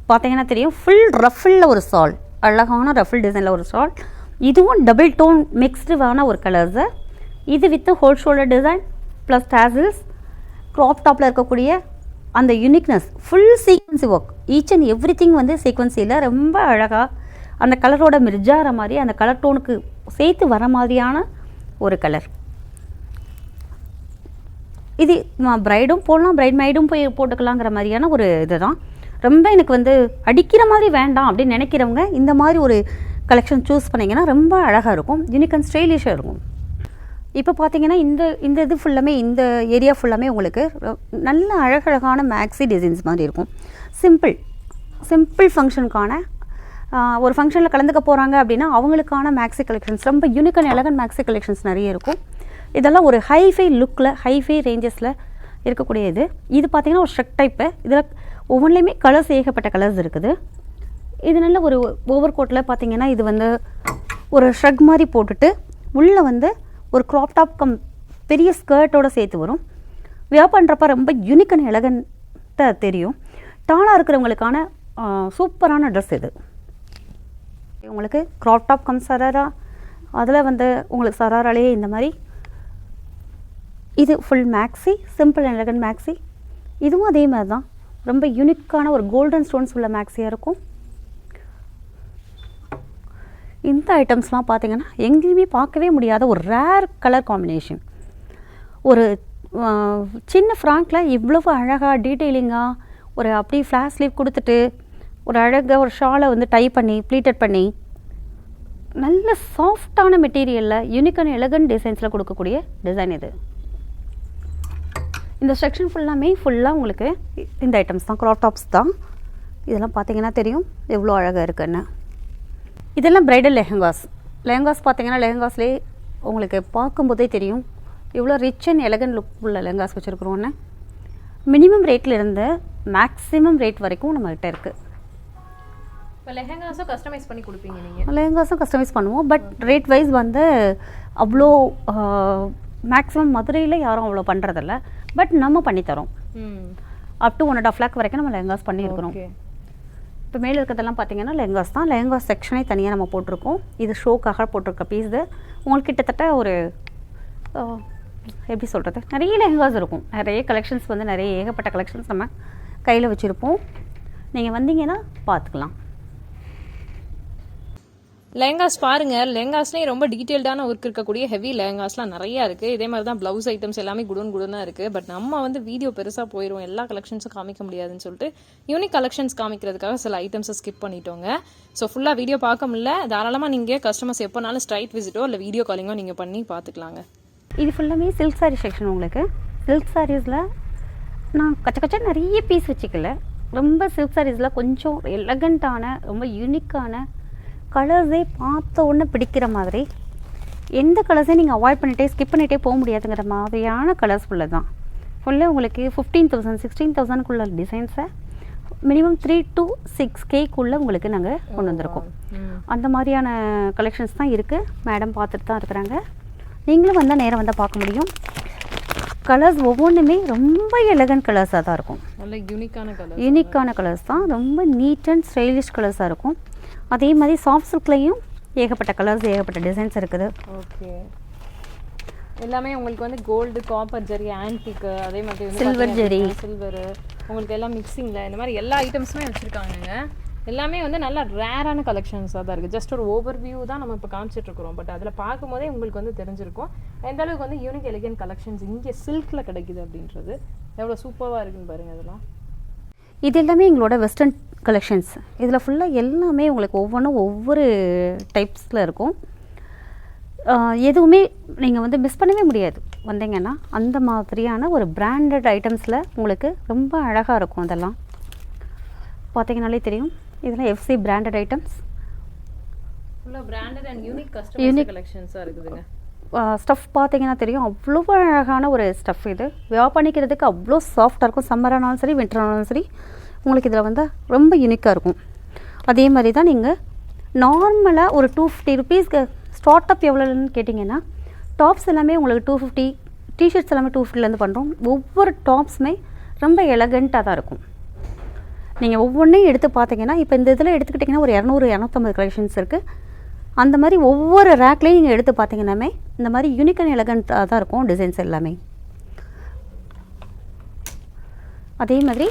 [SPEAKER 2] பார்த்தீங்கன்னா தெரியும். ஃபுல் ரஃபிளில் ஒரு சால், அழகான ரஃபிள் டிசைனில் ஒரு சால். இதுவும் டபுள் டோன் மிக்ஸ்டுவான ஒரு கலர்ஸு. இது with whole shoulder design plus tassels. Crop டாப்பில் இருக்கக்கூடிய அந்த uniqueness, full sequence work, each and every thing வந்து சீக்வன்சியில் ரொம்ப அழகாக அந்த கலரோட மிர்ஜாகிற மாதிரி அந்த கலர் டோனுக்கு சேர்த்து வர மாதிரியான ஒரு கலர். இது ப்ரைடும் போடலாம், ப்ரைட் மைடும் போய் போட்டுக்கலாங்கிற மாதிரியான ஒரு இது தான். ரொம்ப எனக்கு வந்து அடிக்கிற மாதிரி வேண்டாம் அப்படின்னு நினைக்கிறவங்க இந்த மாதிரி ஒரு கலெக்ஷன் சூஸ் பண்ணிங்கன்னா ரொம்ப அழகாக இருக்கும், யூனிக் அண்ட் ஸ்டைலிஷாக இருக்கும். இப்போ பார்த்தீங்கன்னா இந்த இது ஃபுல்லாமே, இந்த ஏரியா ஃபுல்லாமே உங்களுக்கு நல்ல அழகழகான மேக்ஸி டிசைன்ஸ் மாதிரி இருக்கும். சிம்பிள் ஃபங்க்ஷனுக்கான ஒரு ஃபங்க்ஷனில் கலந்துக்க போகிறாங்க அப்படின்னா அவங்களுக்கான மேக்ஸி கலெக்ஷன்ஸ், ரொம்ப unique and elegant maxi collections நிறைய இருக்கும். இதெல்லாம் ஒரு ஹைஃபை லுக்கில், ஹைஃபை ரேஞ்சஸில் இருக்கக்கூடிய இது பார்த்தீங்கன்னா ஒரு ஷ்ரக் டைப்பு. இதில் ஒவ்வொன்றிலையுமே கலர்ஸ், ஏகப்பட்ட கலர்ஸ் இருக்குது. இது நல்ல ஒரு ஓவர் கோட்டில் பார்த்தீங்கன்னா இது வந்து ஒரு ஷ்ரக் மாதிரி போட்டுட்டு உள்ளே வந்து ஒரு க்ராப் டாப் பெரிய ஸ்கர்ட்டோடு சேர்த்து வரும். வியர் பண்ணுறப்ப ரொம்ப யூனிக் அண்ட் எலகண்ட்டாக தெரியும். டாலாக இருக்கிறவங்களுக்கான சூப்பரான ட்ரெஸ் இது. உங்களுக்கு க்ராப் டாப் சராரா, அதில் வந்து உங்களுக்கு சராராலே இந்த மாதிரி. இது full maxi, simple and elegant maxi. இதுவும் அதே மாதிரி தான், ரொம்ப யூனிக்கான ஒரு கோல்டன் ஸ்டோன்ஸ் உள்ள மேக்ஸியாக இருக்கும். இந்த ஐட்டம்ஸ்லாம் பார்த்தீங்கன்னா எங்கேயுமே பார்க்கவே முடியாத ஒரு ரேர் கலர் காம்பினேஷன். ஒரு சின்ன ஃப்ராங்கில் இவ்வளவு அழகாக டீட்டெயிலிங்காக ஒரு அப்படி ஃப்ளாஷ் ஸ்லீவ் கொடுத்துட்டு ஒரு அழகாக ஒரு ஷாலை வந்து டை பண்ணி ப்ளீட்டட் பண்ணி நல்ல சாஃப்டான மெட்டீரியலில் யூனிக் அண்ட் எலகன்ட் டிசைன்ஸில் கொடுக்கக்கூடிய டிசைன் இது. இந்த செக்ஷன் ஃபுல்லாக உங்களுக்கு இந்த ஐட்டம்ஸ் தான், க்ராப் டாப்ஸ் தான். இதெல்லாம் பார்த்தீங்கன்னா தெரியும் எவ்வளோ அழகாக இருக்குன்னு. இதெல்லாம் ப்ரைடல் லெஹங்காஸ் பார்த்தீங்கன்னா லெஹங்காஸ்லேயே உங்களுக்கு பார்க்கும்போதே தெரியும் எவ்வளோ ரிச் அண்ட் எலகன்ட் லுக் உள்ள லெஹங்காஸ் வச்சுருக்குறோன்னு. மினிமம் ரேட்டில் இருந்து மேக்ஸிமம் ரேட் வரைக்கும் நம்மகிட்ட இருக்குது.
[SPEAKER 1] இப்போ லெஹங்காஸும் கஸ்டமைஸ் பண்ணி கொடுப்பீங்க நீங்கள்?
[SPEAKER 2] லெஹங்காஸும் கஸ்டமைஸ் பண்ணுவோம், பட் ரேட் வைஸ் வந்து அவ்வளோ மேக்ஸிமம் மதுரையில் யாரும் அவ்வளோ பண்ணுறதில்ல. பட் நம்ம பண்ணித்தரோம். அப் டு 1.5 lakh வரைக்கும் நம்ம லெஹங்காஸ் பண்ணியிருக்கிறோம். இப்போ மேலே இருக்கிறதெல்லாம் பார்த்தீங்கன்னா லெஹங்காஸ் தான். லெஹங்காஸ் செக்ஷனே தனியாக நம்ம போட்டிருக்கோம். இது ஷோக்காக போட்டிருக்க பீஸ். உங்களுக்கு கிட்டத்தட்ட ஒரு எப்படி சொல்கிறது, நிறைய லெஹங்காஸ் இருக்கும், நிறைய கலெக்ஷன்ஸ் வந்து நிறைய ஏகப்பட்ட கலெக்ஷன்ஸ் நம்ம கையில் வச்சுருப்போம். நீங்கள் வந்தீங்கன்னா பார்த்துக்கலாம்.
[SPEAKER 1] லெஹங்காஸ் பாருங்கள், லெஹங்காஸ்லேயே ரொம்ப டீட்டெயில்டான ஒர்க் இருக்கக்கூடிய ஹெவி லெஹங்காஸ்லாம் நிறையா இருக்குது. இதே மாதிரி தான் ப்ளவுஸ் ஐட்டம்ஸ் எல்லாமே குடன் தான் இருக்குது. பட் நம்ம வந்து வீடியோ பெருசாக போயிடும், எல்லா கலெக்ஷன்ஸும் காமிக்க முடியாதுன்னு சொல்லிட்டு யூனிக் கலெக்ஷன்ஸ் காமிக்கிறதுக்காக சில ஐட்டம்ஸை ஸ்கிப் பண்ணிட்டோங்க. ஸோ ஃபுல்லாக வீடியோ பார்க்க முடியல. தாராளமாக நீங்கள் கஸ்டமர்ஸ் எப்போனாலும் ஸ்ட்ரைட் விசிட்டோ இல்லை வீடியோ காலிங்கோ நீங்கள் பண்ணி பார்த்துக்கலாங்க.
[SPEAKER 2] இது ஃபுல்லாமே சில்க் சாரீ செக்ஷன். உங்களுக்கு சில்க் சாரீஸில் நான் கச்ச நிறைய பீஸ் வச்சுக்கல. ரொம்ப சில்க் சாரீஸில் கொஞ்சம் எலகண்ட்டான ரொம்ப யூனிக்கான கலர்ஸே பார்த்த உடனே பிடிக்கிற மாதிரி, எந்த கலர்ஸையும் நீங்கள் அவாய்ட் பண்ணிகிட்டே ஸ்கிப் பண்ணிகிட்டே போக முடியாதுங்கிற மாதிரியான கலர்ஸ் ஃபுல்லாக தான். ஃபுல்லாக உங்களுக்கு 15,000 16,000க்குள்ள டிசைன்ஸை மினிமம் 3 to 6Kக்குள்ளே உங்களுக்கு நாங்கள் கொண்டு வந்திருக்கோம். அந்த மாதிரியான கலெக்ஷன்ஸ் தான் இருக்குது. மேடம் பார்த்துட்டு தான் இருக்கிறாங்க. நீங்களும் வந்தால் நேரம் வந்தால் பார்க்க முடியும். கலர்ஸ் ஒவ்வொன்றுமே ரொம்ப எலகன்ட் கலர்ஸாக தான் இருக்கும்.
[SPEAKER 1] நல்ல யூனிக்கான
[SPEAKER 2] கலர்ஸ் தான். ரொம்ப நீட் அண்ட் ஸ்டைலிஷ் கலர்ஸாக இருக்கும். அதே மாதிரி சாஃப்ட் சில்க்லேயும் ஏகப்பட்ட கலர்ஸ் ஏகப்பட்ட டிசைன்ஸ் இருக்குது.
[SPEAKER 1] ஓகே, எல்லாமே உங்களுக்கு வந்து கோல்டு, காப்பர் ஜெரி, ஆன்டிக்கு, அதே மாதிரி வந்து
[SPEAKER 2] சில்வர் ஜெரி,
[SPEAKER 1] சில்வரு, உங்களுக்கு எல்லாம் மிக்சிங்கில் இந்த மாதிரி எல்லா ஐட்டம்ஸுமே வச்சுருக்காங்கங்க. எல்லாமே வந்து நல்லா ரேரான கலெக்ஷன்ஸாக தான் இருக்குது. ஜஸ்ட் ஒரு ஓவர் வியூ தான் நம்ம இப்போ காமிச்சிட்ருக்குறோம். பட் அதில் பார்க்கும்போதே உங்களுக்கு வந்து தெரிஞ்சிருக்கும் எந்த அளவுக்கு வந்து யூனிக் எலிகன்ட் கலெக்ஷன்ஸ் இங்கே சில்கில் கிடைக்குது அப்படின்றது. எவ்வளோ சூப்பராக இருக்குன்னு பாருங்கள். அதெல்லாம்
[SPEAKER 2] இது எல்லாமே எங்களோட வெஸ்டர்ன் கலெக்ஷன்ஸ். இதில் ஃபுல்லாக எல்லாமே உங்களுக்கு ஒவ்வொன்றும் ஒவ்வொரு டைப்ஸில் இருக்கும். எதுவுமே நீங்கள் வந்து மிஸ் பண்ணவே முடியாது வந்தீங்கன்னா. அந்த மாதிரியான ஒரு பிராண்டட் ஐட்டம்ஸில் உங்களுக்கு ரொம்ப அழகாக இருக்கும். அதெல்லாம் பார்த்தீங்கனாலே தெரியும். இதெல்லாம் எஃப்சி பிராண்டட் ஐட்டம்ஸ்.
[SPEAKER 1] ஃபுல்லாக பிராண்டட் அண்ட் யூனிக் கலெக்ஷன்ஸாக இருக்குதுங்க.
[SPEAKER 2] ஸ்டஃப் பார்த்தீங்கன்னா தெரியும், அவ்வளோ அழகான ஒரு ஸ்டஃப். இது வேர் பண்ணிக்கிறதுக்கு அவ்வளோ சாஃப்டாக இருக்கும். சம்மரானாலும் சரி வின்டரானாலும் சரி உங்களுக்கு இதில் வந்து ரொம்ப யூனிக்காக இருக்கும். அதே மாதிரி தான் நீங்கள் நார்மலாக ஒரு 250 ருபீஸ்க்கு ஸ்டார்ட் அப் எவ்வளோன்னு கேட்டிங்கன்னா, டாப்ஸ் எல்லாமே உங்களுக்கு 250, டிஷர்ட்ஸ் எல்லாமே 250லேருந்து பண்ணுறோம். ஒவ்வொரு டாப்ஸுமே ரொம்ப எலகண்ட்டாக தான் இருக்கும். நீங்கள் ஒவ்வொன்றையும் எடுத்து பார்த்தீங்கன்னா, இப்போ இந்த இதில் எடுத்துக்கிட்டிங்கன்னா ஒரு 200-250 கலெக்ஷன்ஸ் இருக்குது. அந்த மாதிரி ஒவ்வொரு ரேக்லேயும் நீங்கள் எடுத்து பார்த்தீங்கன்னாமே இந்த மாதிரி யூனிக் அண்ட் எலகண்ட்டாக தான் இருக்கும் டிசைன்ஸ் எல்லாமே. அதே மாதிரி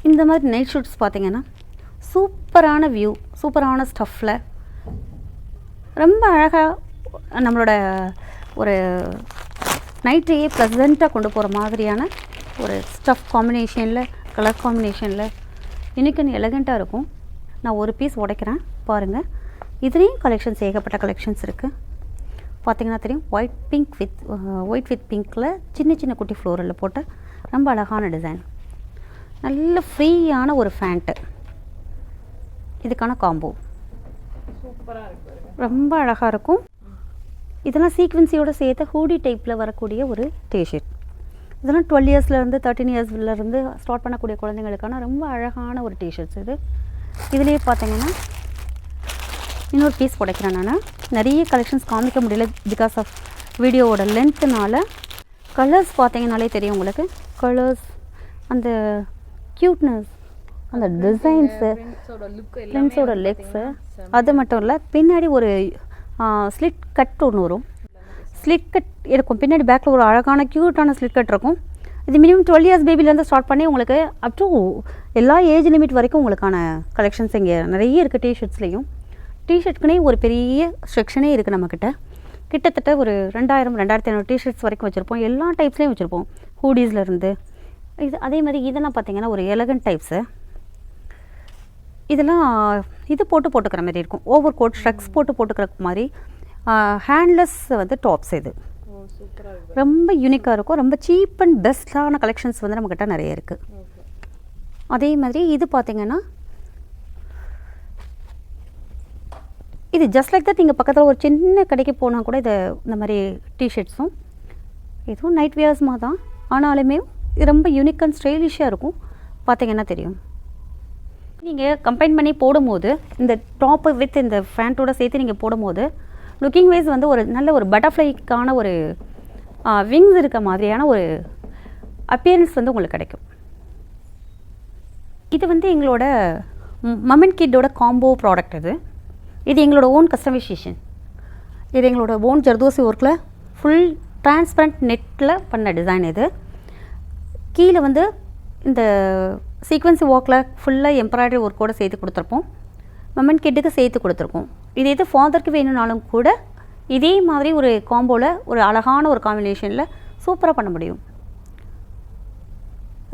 [SPEAKER 2] இந்த மாதிரி நைட் ஷூட்ஸ் பார்த்தீங்கன்னா சூப்பரான வியூ, சூப்பரான ஸ்டஃப்பில் ரொம்ப அழகாக நம்மளோட ஒரு நைட்டையே ப்ளசண்ட்டாக கொண்டு போகிற மாதிரியான ஒரு ஸ்டஃப் காம்பினேஷனில், கலர் காம்பினேஷனில் யூனிக் அண்ட் எலகண்ட்டாக இருக்கும். நான் ஒரு பீஸ் உடைக்கிறேன் பாருங்கள். இதுலேயும் கலெக்ஷன்ஸ் ஏகப்பட்ட கலெக்ஷன்ஸ் இருக்குது. பார்த்திங்கன்னா தெரியும், ஒயிட் வித் பிங்க்கில் சின்ன சின்ன குட்டி ஃப்ளோரில் போட்ட ரொம்ப அழகான டிசைன். நல்ல ஃப்ரீயான ஒரு ஃபேண்ட்டு. இதுக்கான காம்போ
[SPEAKER 1] சூப்பராக இருக்கு,
[SPEAKER 2] ரொம்ப அழகாக இருக்கும். இதெல்லாம் சீக்வன்சியோடு சேர்த்து ஹூடி டைப்பில் வரக்கூடிய ஒரு டிஷர்ட். இதெல்லாம் 12 இயர்ஸ்லேருந்து 13 இயர்ஸ்லேருந்து ஸ்டார்ட் பண்ணக்கூடிய குழந்தைங்களுக்கான ரொம்ப அழகான ஒரு டிஷர்ட்ஸ் இது. இதுலேயே பார்த்தீங்கன்னா இன்னொரு பீஸ் உடைக்கிறேன். நான் நிறைய கலெக்ஷன்ஸ் காமிக்க முடியல பிகாஸ் ஆஃப் வீடியோவோட லென்த்துனால. கலர்ஸ் பார்த்தீங்கன்னாலே தெரியும் உங்களுக்கு. கலர்ஸ், அந்த க்யூட்னஸ், அந்த டிசைன்ஸு, ஃப்ரெண்ட்ஸோட லெக்ஸு, அது மட்டும் இல்லை பின்னாடி ஒரு ஸ்லிட் கட் ஒன்று வரும். ஸ்லிட் கட் இருக்கும் பின்னாடி, பேக்கில் ஒரு அழகான க்யூட்டான ஸ்லிட் கட் இருக்கும். இது மினிமம் 12 இயர்ஸ் பேபிலேருந்து ஸ்டார்ட் பண்ணி உங்களுக்கு அப் டு எல்லா ஏஜ் லிமிட் வரைக்கும் உங்களுக்கான கலெக்ஷன்ஸ் இங்கே நிறைய இருக்குது. டிஷர்ட்ஸ்லேயும் டிஷர்ட்க்குனே ஒரு பெரிய செக்ஷனே இருக்குது நம்மக்கிட்ட. கிட்டத்தட்ட ஒரு 2000-2500 டிஷர்ட்ஸ் வரைக்கும் வச்சுருப்போம். எல்லா டைப்ஸ்லேயும் வச்சுருப்போம், ஹூடிஸ்லேருந்து. இது அதே மாதிரி இதெல்லாம் பார்த்தீங்கன்னா ஒரு எலகண்ட் டைப்ஸு. இதெல்லாம் இது போட்டுக்கிற மாதிரி இருக்கும், ஓவர் கோட் ஷ்ரக்ஸ் போட்டுக்கிற மாதிரி. ஹேண்ட்லெஸ் வந்து டாப்ஸ். இது ரொம்ப யூனிக்காக இருக்கும். ரொம்ப சீப் அண்ட் பெஸ்ட்டான கலெக்ஷன்ஸ் வந்து நம்மக்கிட்ட நிறைய இருக்குது. அதே மாதிரி இது பார்த்தீங்கன்னா இது ஜஸ்ட் லைக் தட். நீங்கள் பக்கத்தில் ஒரு சின்ன கடைக்கு போனால் கூட இதை இந்த மாதிரி டிஷர்ட்ஸும் இதுவும் நைட் வியர்ஸ்மாக தான், ஆனாலுமே இது ரொம்ப யூனிக் அண்ட் ஸ்டைலிஷாக இருக்கும். பார்த்தீங்கன்னா தெரியும். நீங்கள் கம்பைன் பண்ணி போடும்போது இந்த டாப்பு வித் இந்த ஃபேண்ட்டோட சேர்த்து நீங்கள் போடும்போது லுக்கிங் வைஸ் வந்து ஒரு நல்ல ஒரு பட்டர்ஃப்ளைக்கான ஒரு விங்ஸ் இருக்க மாதிரியான ஒரு அப்பியரன்ஸ் வந்து உங்களுக்கு கிடைக்கும். இது வந்து எங்களோட மமன் கிட்டோட காம்போ ப்ராடக்ட். இது எங்களோட ஓன் கஸ்டமைசேஷன். இது எங்களோட ஓன் ஜர்தோசி ஒர்க்கில் ஃபுல் டிரான்ஸ்பரண்ட் நெட்டில் பண்ண டிசைன். இது கீழே வந்து இந்த சீக்வன்சி ஒர்க்கில் ஃபுல்லாக எம்ப்ராய்டரி ஒர்க்கோடு சேர்த்து கொடுத்துருப்போம். மமன் கிட்டுக்கு சேர்த்து கொடுத்துருக்கோம். இது எது ஃபாதருக்கு வேணும்னாலும் கூட இதே மாதிரி ஒரு காம்போவில் ஒரு அழகான ஒரு காம்பினேஷனில் சூப்பராக பண்ண முடியும்.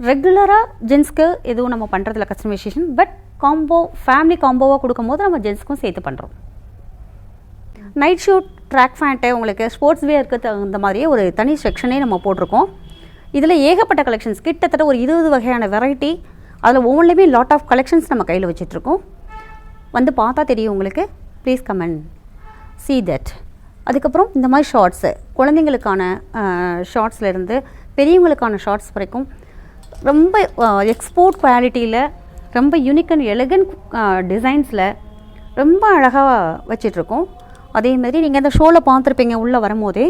[SPEAKER 2] ரெகுலராக ஜென்ஸ்க்கு எதுவும் நம்ம பண்ணுறதில்ல கஸ்டமைசேஷன். பட் காம்போ, ஃபேமிலி காம்போவாக கொடுக்கும் போது நம்ம ஜென்ஸ்க்கும் சேர்த்து பண்ணுறோம். நைட் ஷூட், ட்ராக் ஃபேண்ட்டு, உங்களுக்கு ஸ்போர்ட்ஸ் வேருக்கு தகுந்த மாதிரியே ஒரு தனி செக்ஷனே நம்ம போட்டிருக்கோம். இதில் ஏகப்பட்ட கலெக்ஷன்ஸ், கிட்டத்தட்ட ஒரு 20 வகையான வெரைட்டி. அதில் ஒவ்வொன்றுலையுமே லாட் ஆஃப் கலெக்ஷன்ஸ் நம்ம கையில் வச்சிட்ருக்கோம். வந்து பார்த்தா தெரியும் உங்களுக்கு. Please come and see that. அதுக்கப்புறம் இந்த மாதிரி ஷார்ட்ஸு, குழந்தைங்களுக்கான ஷார்ட்ஸ்லேருந்து பெரியவங்களுக்கான ஷார்ட்ஸ் வரைக்கும் ரொம்ப எக்ஸ்போர்ட் குவாலிட்டியில் ரொம்ப யூனிக் அண்ட் எலகண்ட் டிசைன்ஸில் ரொம்ப அழகாக வச்சிட்ருக்கோம். அதேமாதிரி நீங்கள் அந்த ஷோவில் பார்த்துருப்பீங்க உள்ளே வரும்போதே.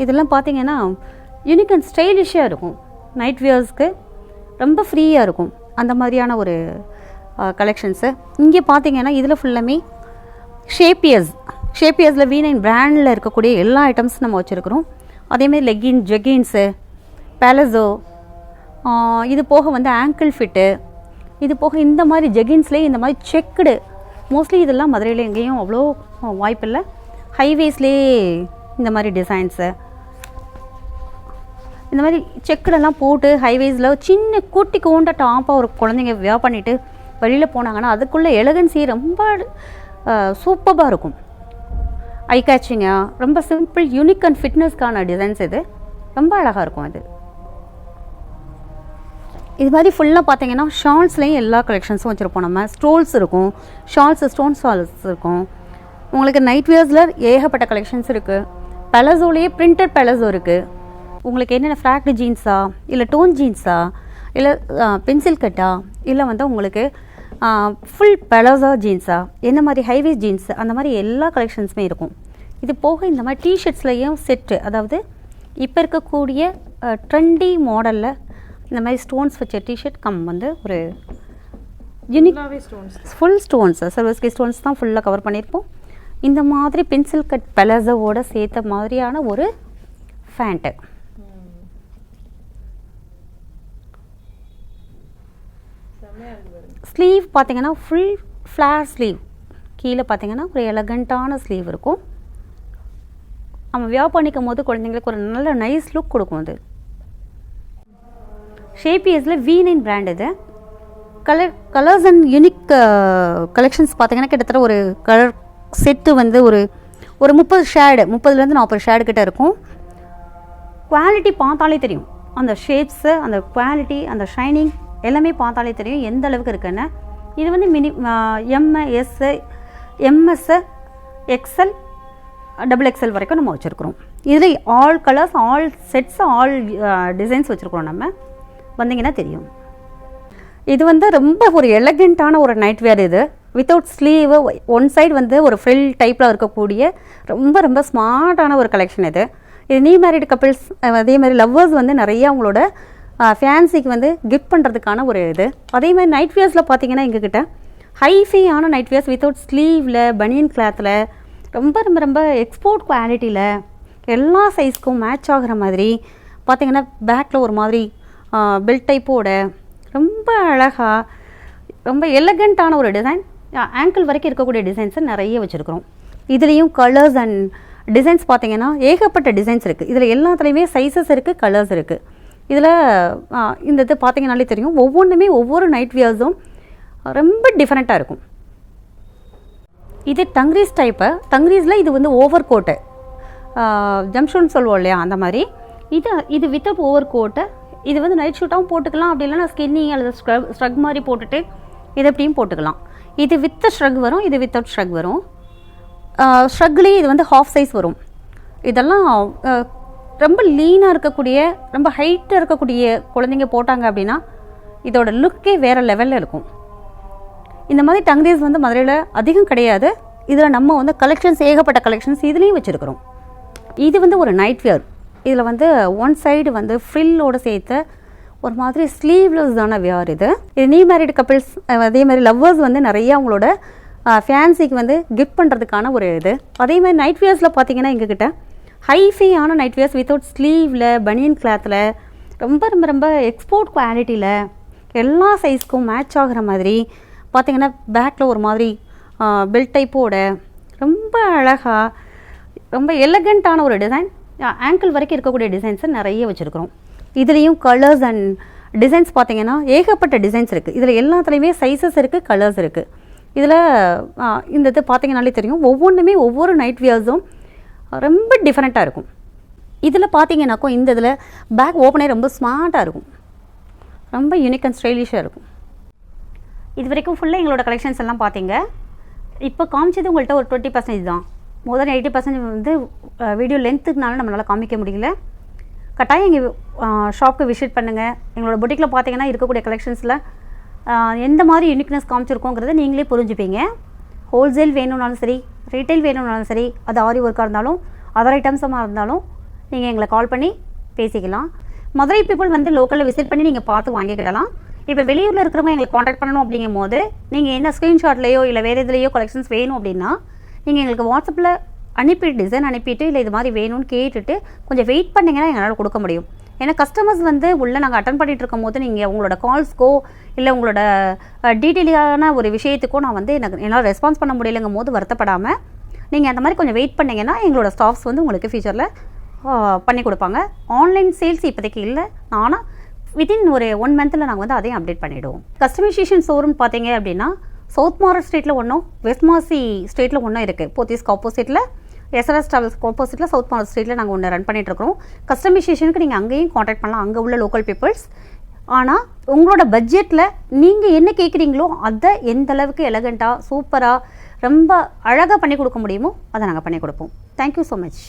[SPEAKER 2] இதெல்லாம் பார்த்தீங்கன்னா யூனிக் அண்ட் ஸ்டைலிஷாக இருக்கும். நைட் வியர்ஸ்க்கு ரொம்ப ஃப்ரீயாக இருக்கும். அந்த மாதிரியான ஒரு கலெக்ஷன்ஸு. இங்கே பார்த்தீங்கன்னா இதில் ஃபுல்லாமே ஷேப்பியர்ஸில் V9 பிராண்டில் இருக்கக்கூடிய எல்லா ஐட்டம்ஸ் நம்ம வச்சுருக்கிறோம். அதேமாதிரி லெக்கின், ஜெகின்ஸு, பேலஸோ, இது போக வந்து ஆங்கிள் ஃபிட்டு, இது போக இந்த மாதிரி ஜெகின்ஸ்லேயே இந்த மாதிரி செக்குடு, மோஸ்ட்லி இதெல்லாம் மதுரையில் எங்கேயும் அவ்வளோ வாய்ப்பில்லை. ஹைவேஸ்லேயே இந்த மாதிரி டிசைன்ஸு, இந்த மாதிரி செக்குடெல்லாம் போட்டு ஹைவேஸில் சின்ன கூட்டி கோண்ட டாப்பாக ஒரு குழந்தைங்க வியர் பண்ணிவிட்டு வெளியில் போனாங்கன்னா அதுக்குள்ளே எலகன்சி ரொம்ப சூப்பராக இருக்கும். ஐ கேட்சிங்காக ரொம்ப சிம்பிள், யூனிக் அண்ட் ஃபிட்னஸ்க்கான டிசைன்ஸ் இது. ரொம்ப அழகாக இருக்கும் அது. இது மாதிரி ஃபுல்லாக பார்த்தீங்கன்னா ஷால்ஸ்லேயும் எல்லா கலெக்ஷன்ஸும் வச்சுருப்போம். நம்ம ஸ்டோல்ஸ் இருக்கும், ஸ்டோன் ஷால்ஸ் இருக்கும். உங்களுக்கு நைட் வியர்ஸில் ஏகப்பட்ட கலெக்ஷன்ஸ் இருக்குது. பெலசோலேயே பிரிண்டட் பெலசோ இருக்குது. உங்களுக்கு என்னென்ன ஃப்ராக்டு ஜீன்ஸா, இல்லை டோன் ஜீன்ஸா, இல்லை பென்சில் கட்டா, இல்லை வந்து உங்களுக்கு ஃபுல் பெலசோ ஜீன்ஸா, என்ன மாதிரி ஹைவேஸ் ஜீன்ஸ், அந்த மாதிரி எல்லா கலெக்ஷன்ஸுமே இருக்கும். இது போக இந்த மாதிரி டிஷர்ட்ஸ்லையும் செட்டு, அதாவது இப்போ இருக்கக்கூடிய ட்ரெண்டி மாடலில் இந்த மாதிரி ஸ்டோன்ஸ் வச்ச டிஷர்ட் வந்து ஒரு யூனிக் ஃபுல் ஸ்டோன்ஸ், சர்வஸ்கி ஸ்டோன்ஸ் தான் ஃபுல்லாக கவர் பண்ணியிருப்போம். இந்த மாதிரி பென்சில் கட் பெலசோவோட சேர்த்த மாதிரியான ஒரு ஃபேண்ட்டு. ஸ்லீவ் பார்த்தீங்கன்னா ஃபுல் ஃப்ளார் ஸ்லீவ், கீழே பார்த்தீங்கன்னா ஒரு எலகண்ட்டான ஸ்லீவ் இருக்கும். நம்ம வியர் பண்ணிக்கும் போது குழந்தைங்களுக்கு ஒரு நல்ல நைஸ் லுக் கொடுக்கும். அது ஷேப்பியர்ஸில் V9 பிராண்ட். இது கலர்ஸ் அண்ட் யூனிக் கலெக்ஷன்ஸ் பார்த்தீங்கன்னா கிட்டத்தட்ட ஒரு கலர் செட்டு வந்து ஒரு 30 ஷேடு, 30லேருந்து 40 ஷேடு கிட்ட இருக்கும். குவாலிட்டி பார்த்தாலே தெரியும், அந்த ஷேப்ஸு, அந்த குவாலிட்டி, அந்த ஷைனிங் எல்லாமே பார்த்தாலே தெரியும் எந்த அளவுக்கு இருக்குன்னு. இது வந்து MS, XL, XXL வரைக்கும் நம்ம வச்சுருக்குறோம். இதில் all colours, all sets, all designs வச்சுருக்குறோம். நம்ம வந்தீங்கன்னா தெரியும். இது வந்து ரொம்ப ஒரு எலகெண்ட்டான ஒரு நைட் வேர். இது வித்தவுட் ஸ்லீவு, ஒன் சைடு வந்து ஒரு ஃப்ரில் டைப்பில் இருக்கக்கூடிய ரொம்ப ரொம்ப ஸ்மார்ட்டான ஒரு கலெக்ஷன் இது. இது நியூ மேரிட் கப்பிள்ஸ், அதே மாதிரி லவ்வர்ஸ் வந்து நிறைய அவங்களோட ஃபேன்சிக்கு வந்து கிஃப்ட் பண்ணுறதுக்கான ஒரு இது. அதே மாதிரி நைட் வியர்ஸில் பார்த்தீங்கன்னா எங்ககிட்ட ஹைஃபையான நைட் வியர்ஸ் வித்தவுட் ஸ்லீவில், பனியன் கிளாத்தில், ரொம்ப ரொம்ப ரொம்ப எக்ஸ்போர்ட் குவாலிட்டியில், எல்லா சைஸ்க்கும் மேட்ச் ஆகிற மாதிரி பார்த்தீங்கன்னா பேக்கில் ஒரு மாதிரி பெல்ட் டைப்போட ரொம்ப அழகாக, ரொம்ப எலகண்ட்டான ஒரு டிசைன். ஆங்கிள் வரைக்கும் இருக்கக்கூடிய டிசைன்ஸை நிறைய வச்சுருக்குறோம். இதுலேயும் கலர்ஸ் அண்ட் டிசைன்ஸ் பார்த்தீங்கன்னா ஏகப்பட்ட டிசைன்ஸ் இருக்குது. இதில் எல்லாத்துலேயுமே சைஸஸ் இருக்குது, கலர்ஸ் இருக்குது. இதில் இந்த இது பார்த்தீங்கன்னாலே தெரியும், ஒவ்வொன்றுமே ஒவ்வொரு நைட் வியர்ஸும் ரொம்ப டிஃப்ரெண்ட்டாக இருக்கும். இது டங்ரீஸ் டைப்பு. டங்ரீஸில் இது வந்து ஓவர் கோட்டு, ஜம்ஷூன்னு சொல்லுவோம் இல்லையா, அந்த மாதிரி. இது வித்தப் ஓவர் கோட்டு. இது வந்து நைட் ஷூட்டாகவும் போட்டுக்கலாம், அப்படி இல்லைனா ஸ்கின்னி அல்லது ஸ்ட்ரக் மாதிரி போட்டுட்டு இது எப்படியும் போட்டுக்கலாம். இது வித் ஸ்ட்ரக் வரும், இது வித்தவுட் ஸ்ட்ரக் வரும். ஸ்ட்ரக்லேயே இது வந்து ஹாஃப் சைஸ் வரும். இதெல்லாம் ரொம்ப லீனாக இருக்கக்கூடிய, ரொம்ப ஹைட்டாக இருக்கக்கூடிய குழந்தைங்க போட்டாங்க அப்படின்னா இதோட லுக்கே வேறு லெவலில் இருக்கும். இந்த மாதிரி டங்ரீஸ் வந்து மதுரையில் அதிகம் கிடையாது. இதில் நம்ம வந்து கலெக்ஷன்ஸ், ஏகப்பட்ட கலெக்ஷன்ஸ் இதுலேயும் வச்சுருக்கிறோம். இது வந்து ஒரு நைட் வியர். இதில் வந்து ஒன் சைடு வந்து ஃப்ரில்லோடு சேர்த்து ஒரு மாதிரி ஸ்லீவ்லெஸ் தான வியர். இது நியூ மேரிட் கப்பிள்ஸ், அதே மாதிரி லவ்வர்ஸ் வந்து நிறைய அவங்களோட ஃபேன்சிக்கு வந்து கிஃப்ட் பண்ணுறதுக்கான ஒரு இது. அதே மாதிரி நைட் வியர்ஸில் பார்த்தீங்கன்னா எங்ககிட்ட ஹைஃபையான நைட் வியர்ஸ் வித்தவுட் ஸ்லீவில், பனியன் கிளாத்தில், ரொம்ப ரொம்ப ரொம்ப எக்ஸ்போர்ட் குவாலிட்டியில், எல்லா சைஸ்க்கும் மேட்ச் ஆகிற மாதிரி பார்த்தீங்கன்னா பேக்கில் ஒரு மாதிரி பெல்ட் டைப்போட ரொம்ப அழகாக, ரொம்ப எலகண்ட்டான ஒரு டிசைன். ஆங்கிள் வரைக்கும் இருக்கக்கூடிய டிசைன்ஸை நிறைய வச்சுருக்கிறோம். இதுலேயும் கலர்ஸ் அண்ட் டிசைன்ஸ் பார்த்தீங்கன்னா ஏகப்பட்ட டிசைன்ஸ் இருக்குது. இதில் எல்லாத்துலேயுமே சைஸஸ் இருக்குது, கலர்ஸ் இருக்குது. இதில் இந்த இது பார்த்தீங்கன்னாலே தெரியும், ஒவ்வொன்றுமே ஒவ்வொரு நைட் வியர்ஸும் ரொம்ப டிஃப்ரெண்ட்டாக இருக்கும். இதில் பார்த்தீங்கன்னாக்கும் இந்த இதில் பேக் ஓப்பனே ரொம்ப ஸ்மார்ட்டாக இருக்கும், ரொம்ப யூனிக் அண்ட் ஸ்டைலிஷாக இருக்கும். இது வரைக்கும் ஃபுல்லாக எங்களோட கலெக்ஷன்ஸ் எல்லாம் பார்த்தீங்க. இப்போ காமிச்சது உங்கள்கிட்ட ஒரு 20% தான். மோர் தென் 80% வந்து வீடியோ லென்த்துக்குனால நம்மளால் காமிக்க முடியல. கட்டாயம் எங்கள் ஷாப்புக்கு விசிட் பண்ணுங்கள். எங்களோட பொட்டிக்கில் பார்த்தீங்கன்னா இருக்கக்கூடிய கலெக்ஷன்ஸில் எந்த மாதிரி யூனிக்னஸ் காமிச்சிருக்கோங்கிறத நீங்களே புரிஞ்சுப்பீங்க. ஹோல்சேல் வேணும்னாலும் சரி, ரீட்டைல் வேணும்னாலும் சரி, அது ஆரி ஒர்க்காக இருந்தாலும் அதர் ஐட்டம்ஸமாக இருந்தாலும் நீங்கள் எங்களை கால் பண்ணி பேசிக்கலாம். மதுரை பீப்புள் வந்து லோக்கலில் விசிட் பண்ணி நீங்கள் பார்த்து வாங்கிக்கிடலாம். இப்போ வெளியூரில் இருக்கிறவங்க எங்களுக்கு காண்டாக்ட் பண்ணணும் அப்படிங்கும் போது நீங்கள் என்ன ஸ்க்ரீன்ஷாட்லேயோ இல்லை வேறு எதுலேயோ கலெக்ஷன்ஸ் வேணும் அப்படின்னா நீங்கள் எங்களுக்கு வாட்ஸ்அப்பில் அனுப்பிட்டு டிசைன் அனுப்பிட்டு இல்லை இது மாதிரி வேணும்னு கேட்டுட்டு கொஞ்சம் வெயிட் பண்ணிங்கன்னா எங்களால் கொடுக்க முடியும். ஏன்னா கஸ்டமர்ஸ் வந்து உள்ளே நாங்கள் அட்டன் பண்ணிட்டு இருக்கும் போது நீங்கள் உங்களோட கால்ஸ்க்கோ இல்லை உங்களோட டீட்டெயிலான ஒரு விஷயத்துக்கோ நான் வந்து என்னால் ரெஸ்பான்ஸ் பண்ண முடியலைங்கும் போது வருத்தப்படாமல் நீங்கள் அந்த மாதிரி கொஞ்சம் வெயிட் பண்ணிங்கன்னா எங்களோட ஸ்டாஃப்ஸ் வந்து உங்களுக்கு ஃபியூச்சரில் பண்ணி கொடுப்பாங்க. ஆன்லைன் சேல்ஸ் இப்போதைக்கு இல்லை, ஆனால் வித்தின் ஒரு 1 மந்தில் நாங்கள் வந்து அதையும் அப்டேட் பண்ணிவிடுவோம். கஸ்டமைசேஷன் ஷோரூம் பார்த்தீங்க அப்படின்னா சவுத் மாரல் ஸ்ட்ரீட்டில் ஒன்றும் வெஸ்ட் மாசி ஸ்ட்ரீட்டில் ஒன்றும் இருக்குது. போத்தீஸ்க்கு ஆப்போசிட்டில் எஸ்ஆர்எஸ் ட்ராவல்ஸ்க்கு ஆப்போசிட்டில் சவுத் மாரல் ஸ்ட்ரீட்டில் நாங்கள் ஒன்று ரன் பண்ணிகிட்ருக்கோம். கஸ்டமைசேஷனுக்கு நீங்கள் அங்கேயும் காண்டாக்ட் பண்ணலாம், அங்கே உள்ள லோக்கல் பீப்புள்ஸ். ஆனால் உங்களோட பட்ஜெட்டில் நீங்கள் என்ன கேட்குறீங்களோ அதை எந்த அளவுக்கு எலகண்ட்டாக சூப்பராக ரொம்ப அழகாக பண்ணி கொடுக்க முடியுமோ அதை நாங்கள் பண்ணி கொடுப்போம். Thank you so much.